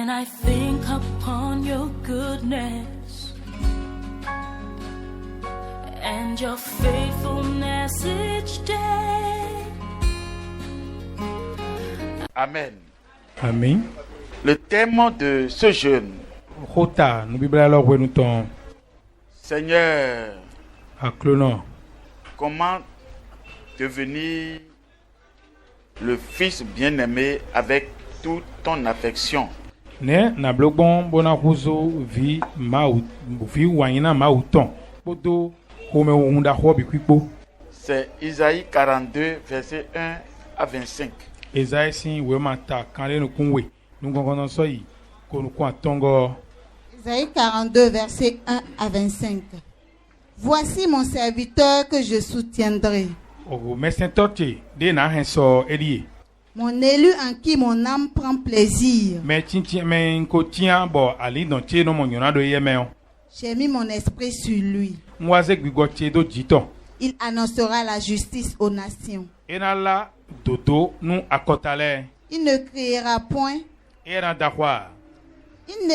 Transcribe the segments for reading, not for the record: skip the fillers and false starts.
When I think upon your goodness and your faithfulness each day. Amen. Amen. Le thème de ce jeûne, Rota, nous Bible alors nous ton Seigneur, à clonon. comment devenir le fils bien-aimé avec toute ton affection? Ne na blogbon bona huzo vi mau vi wanyina mauton. Bodo home hunda hobi kwipo. C'est Isaïe 42, versets 1 à 25. Esaïe si wemata kanle no kunwe. Nous gongonon soyi ko nu kwa tongo. Isaïe 42, versets 1 à 25. Voici mon serviteur que je soutiendrai. O mesentoche de na henso elie. Mon élu en qui mon âme prend plaisir. Mais tinti men ko tian bo ali don tie no mo nyona do yeme. J'ai mis mon esprit sur lui. Mwaze gbigotie do jito. Il annoncera la justice aux nations. Enala dodo nu akotale. Il ne criera point. Era dahwa. Il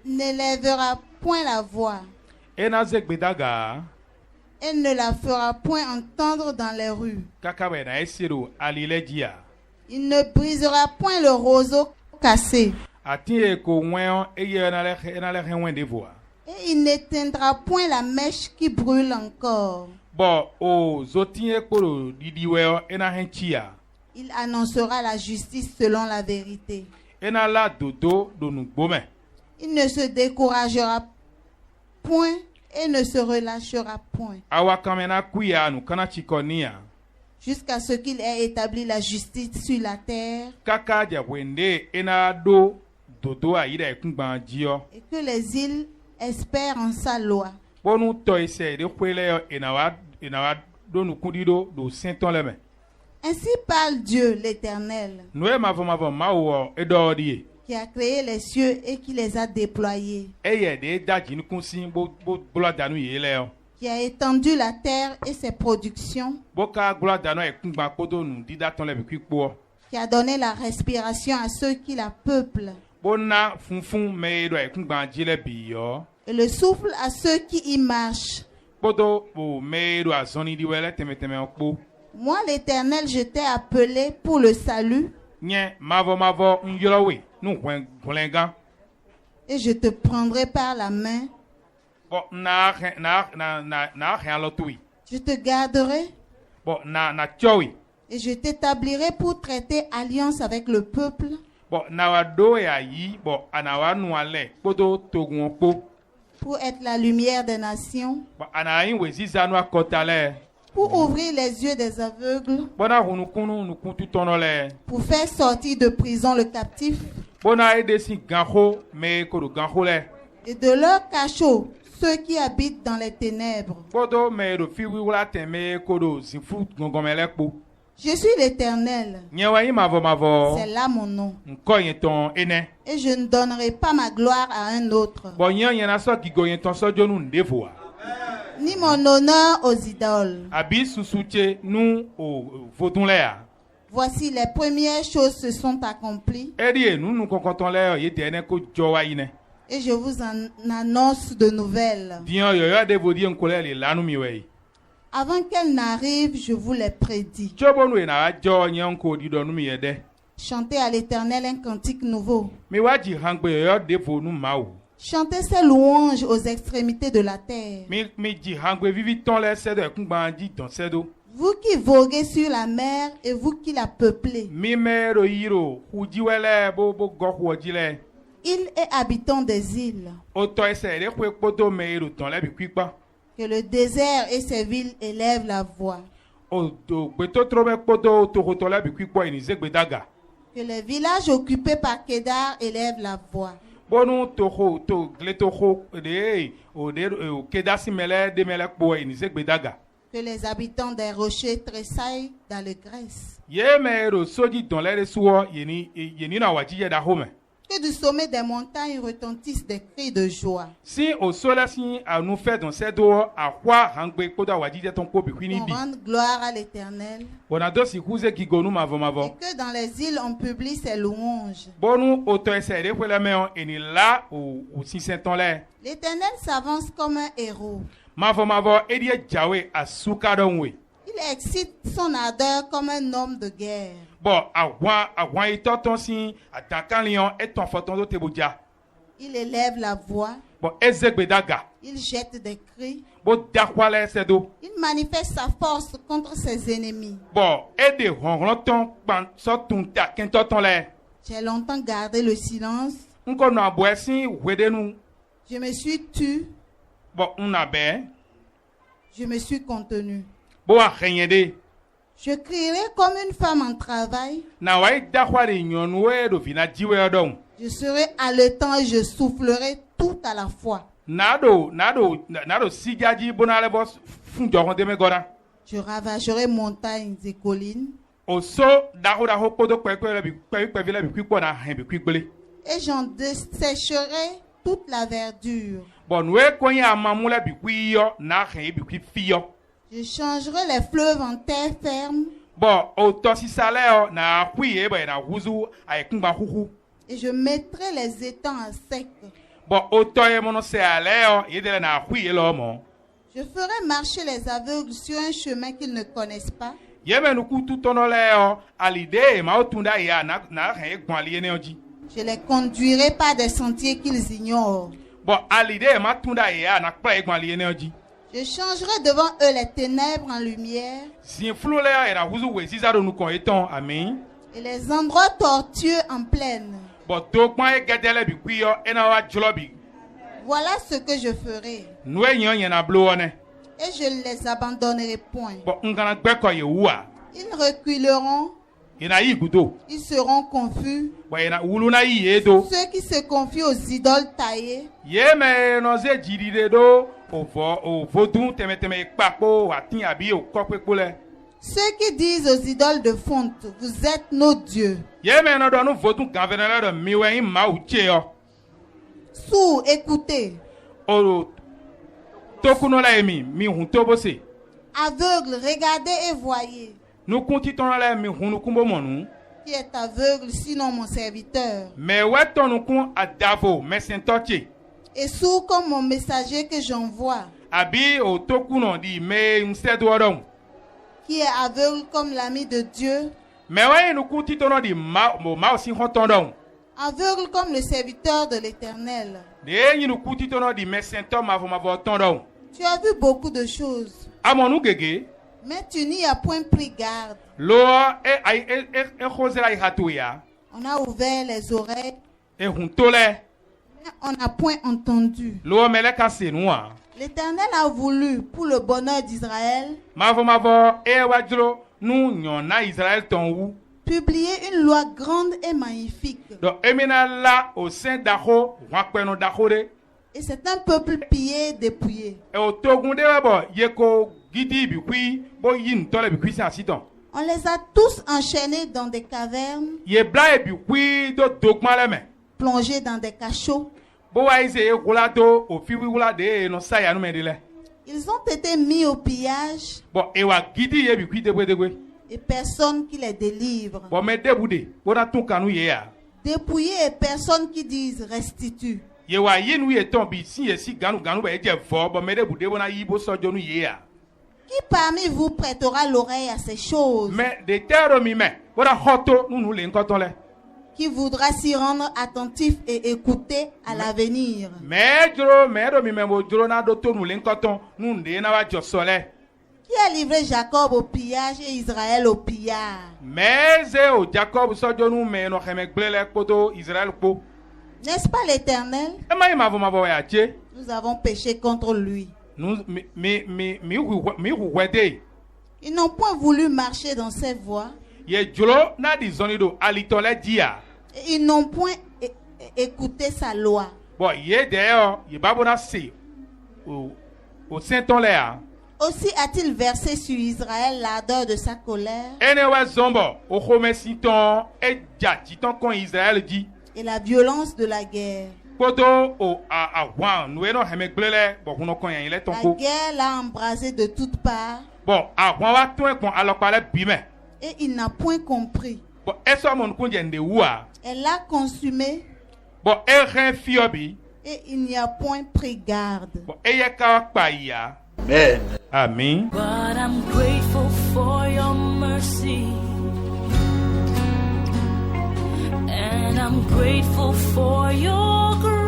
n'élèvera point la voix. Ena zegbedaga. Elle ne la fera point entendre dans les rues. Kakawe na esiro aliledia. Il ne brisera point le roseau cassé. Atie ko wen eye na le hen de voix. Et il n'éteindra point la mèche qui brûle encore. Bo o zotie koro didiwe ena henchia. Il annoncera la justice selon la vérité. Ena la dodo do nu gbome. Il ne se découragera point et ne se relâchera point. Awa kamena kuya nu kana chikonia. Jusqu'à ce qu'il ait établi la justice sur la terre. Kaka dia wende ena do dodo aida ekungban jio. Et que les îles espèrent en sa loi. Bonu toise de kwele enawa do nu kundido do senton leme. Ainsi parle Dieu l'Éternel, Noé mavo mawo edodie. qui a créé les cieux et qui les a déployés, Eye de daji nu kunsin bo bloa danu yele. qui a étendu la terre et ses productions, Boka bloa danu ekungban kodo nu dida ton lebe kwikpo. qui a donné la respiration à ceux qui la peuplent, Bona funfun me do ekungban jile biyo. et le souffle à ceux qui y marchent. Bodo o me do azoni diwele temeteme okpo. Moi, l'Éternel, je t'ai appelé pour le salut, Nye mavo nyolowe nu gwengan. et je te prendrai par la main. Bo na halotui. Je te garderai, Bo na chowi. et je t'établirai pour traiter alliance avec le peuple, Bo na wa do ya yi bo anawa nu ale bodo togun okpo. pour être la lumière des nations, Bo anayin weziza nu akotale. pour ouvrir les yeux des aveugles, Bona hunukunu nukuntu tonole. pour faire sortir de prison le captif, Bona edesi ganho me kodo ganho le. et de leur cachot ceux qui habitent dans les ténèbres. Bodo me do fi wiwla teme kodo zinfu gongomele kpo. Je suis l'Éternel, Nyewa yi mavo. c'est là mon nom, Nko yeton ene. et je ne donnerai pas ma gloire à un autre, Bon nyen yena so gigo yeton so jonu ndevoa. ni mon honneur aux idoles. Abi susuche nu o vodunlea. Voici les premières choses se sont accomplies, Eri nu konkonton le ye dene ko jowa ine. et je vous en annonce de nouvelles. Dion yo de vodi nkole le lanu miwe. Avant qu'elles n'arrivent, je vous les prédis. Chobonu na jo nyen ko di do nu mi yede. Chantez à l'Éternel un cantique nouveau. Mi waji hangbe yo de vonu mawu. Chantez ses louanges aux extrémités de la terre. Mi ji hangbe vivi ton le sedo ekungban ji don sedo. Vous qui voguez sur la mer et vous qui la peuplez, Mi mero yiro hujiwele bo go huojile. îles et habitants des îles, Oto ese de kwe kpodo mero ton le bi kwikpa. que le désert et ses villes élèvent la voix, O do gbeto trobe kpodo to hotola bi kwikpo inize gbedaga. que les villages occupés par Kédar élèvent la voix, Bonu toho to gletoho de o kedasi mele de mele kpo inize gbedaga. que les habitants des rochers tressaillent dans le Grèce. Ye mero soji don le suo yeni na wajije da home. Que du sommet des montagnes retentissent des cris de joie. Si au sol si à nous faire dans cette eau à quoi hangbe koda wadi de ton ko bi kwini On bi. rende gloire à l'Éternel. Bona do si kuze ki gonu mavo Et mavo. que dans les îles on publie ses louanges. Bonu auto essayer de la main eni là ou si senton là. L'Éternel s'avance comme un héros. Mavo mavo edi jawe asuka don we. Il excite son ardeur comme un homme de guerre. Bon, à itoton si attaquant lion et ton photon de teboja. Il élève la voix. Bon, ezegbe daga. Il jette des cris. Bon, dakwale sedo. Il manifeste sa force contre ses ennemis. Bon, et de ronron pan sotun ta kentoton le. J'ai longtemps gardé le silence. Nko no aboisi wedenu. Je me suis tu. Bon, unabe. Je me suis contenu. Bon, a renyede. Je crierai comme une femme en travail. Na wai dakwale nyonwe do vina jiwe don. Je serai haletant et je soufflerai tout à la fois. Nado sigaji bonale boss funjoron de megora. Je ravagerai montagnes et collines. Oso daho kodo kwekwe bi kwevile bi kwikpo na hen bi kwigbele. Et j'en dessécherai toute la verdure. Bon, we konya mamula bi kwiyo na hen bi kwifiyo. Je changerai les fleuves en terre ferme. Bon, auto si saleo na kwiye ba na wuzu ay kumba huhu. Et je mettrai les étangs à sec. Bon, auto e mono se aleo yedele na kwiye lo mo. Je ferai marcher les aveugles sur un chemin qu'ils ne connaissent pas. Yeme nuku tutono leo alide ma otunda ya na hen gbon aliye ne oji. Je les conduirai par des sentiers qu'ils ignorent. Bon, alide ma tunda ya na kpa gbon aliye ne oji. Je changerai devant eux les ténèbres en lumière Si flou leo era wuzu we zizaro nu kon eton amen. et les endroits tortueux en plaine. Bon, to gbon e gedele bi kwiyo ena wa jlobi. Voilà ce que je ferai. Nwe nyon na blo one. Et je ne les abandonnerai point. Bon, ngana gbeko ye wa. Ils reculeront, Ina yi gudo. ils seront confus. Bon, ina wulu na yi edo. Ceux qui se confient aux idoles taillées, Yeme no ze jiride do o vodun teme papo atin abi o kokwepo le. ceux qui disent aux idoles de fonte, vous êtes nos dieux. Yeme no do nu vodun ganvenele do miwe yin ma uche yo. Sourds, écoutez. O tokuno la emi mi hun to bose. Aveugles, regardez et voyez. Nu kunti ton la mi hun nu kumbo monu. Qui est aveugle sinon mon serviteur? Me weton nu kun adavo mesentoche. Et sourd comme mon messager que j'envoie. Abi o tokuno di me msedo odon. Qui est aveugle comme l'ami de Dieu. Me wa nu kunti ton di ma osi hoton don. Aveugle comme le serviteur de l'Éternel. De yin nu kunti ton di mesento mavo ton don. Tu as vu beaucoup de choses, Amonu gege. mais tu n'y as point pris garde. Lo e khozela ihatuya On a ouvert les oreilles, e huntole mais on n'a point entendu. lo mele kasenua L'Éternel a voulu, pour le bonheur d'Israël, mavo e wajro nu nyona Israël tonwu publier une loi grande et magnifique. do emina la au sein daho wakpeno dahore Et c'est un peuple pillé, dépouillé. e o togun de bo yeko gidi bi kwi bo yin tole bi kwi sa siton On les a tous enchaînés dans des cavernes, ye bla e bi kwi do dogma le me plongés dans des cachots. bo wa ize e kula do o fi wi wula de no saya no medile Ils ont été mis au pillage bo e wa gidi ye bi kwi degwe et personne qui les délivre. bo me debude bo na tun kanu ye ya Dépouillés et personne qui dise restitue. ye wa yin wi eton bi si ye si ganu ba e je vo bo me debude bo na yi bo sojo nu ye ya. Qui parmi vous prêtera l'oreille à ces choses? Mais de terre mi me ora hoto nous le nkoton le. Qui voudra s'y rendre attentif et écouter à l'avenir? Mais do mi me mo joro na do to nous le nkoton nous de na wa jo sole. Qui a livré Jacob au pillage et Israël au pillage? Mais o Jacob sojo nu me no kheme gblele poto Israël po. N'est-ce pas l'Éternel? E ma mavo ya che. Nous avons péché contre lui. Nous mi wede. Ils n'ont point voulu marcher dans ses voies Ye jolo na di zoni do alitole dia. et ils n'ont point écouté sa loi. Bon ye de ye babona si o senton le a. Aussi a-t-il versé sur Israël l'ardeur de sa colère Ene wa zombo o khome siton e ja titon kon Israël di. et la violence de la guerre. Kodo o a wan nous no heme glele bo kuno kon yan le La tonko. guerre l'a embrasé de toutes parts Bon, a wan wa ton kon alokale bime. et il n'a point compris. Bon, eso mon kun jende wa. Elle l'a consumé Bon, e ren fiobi. et il n'y a point pris garde. Bon, e ye ka pa ya. Amen. Amen. But I'm grateful for your mercy. And I'm grateful for your grace.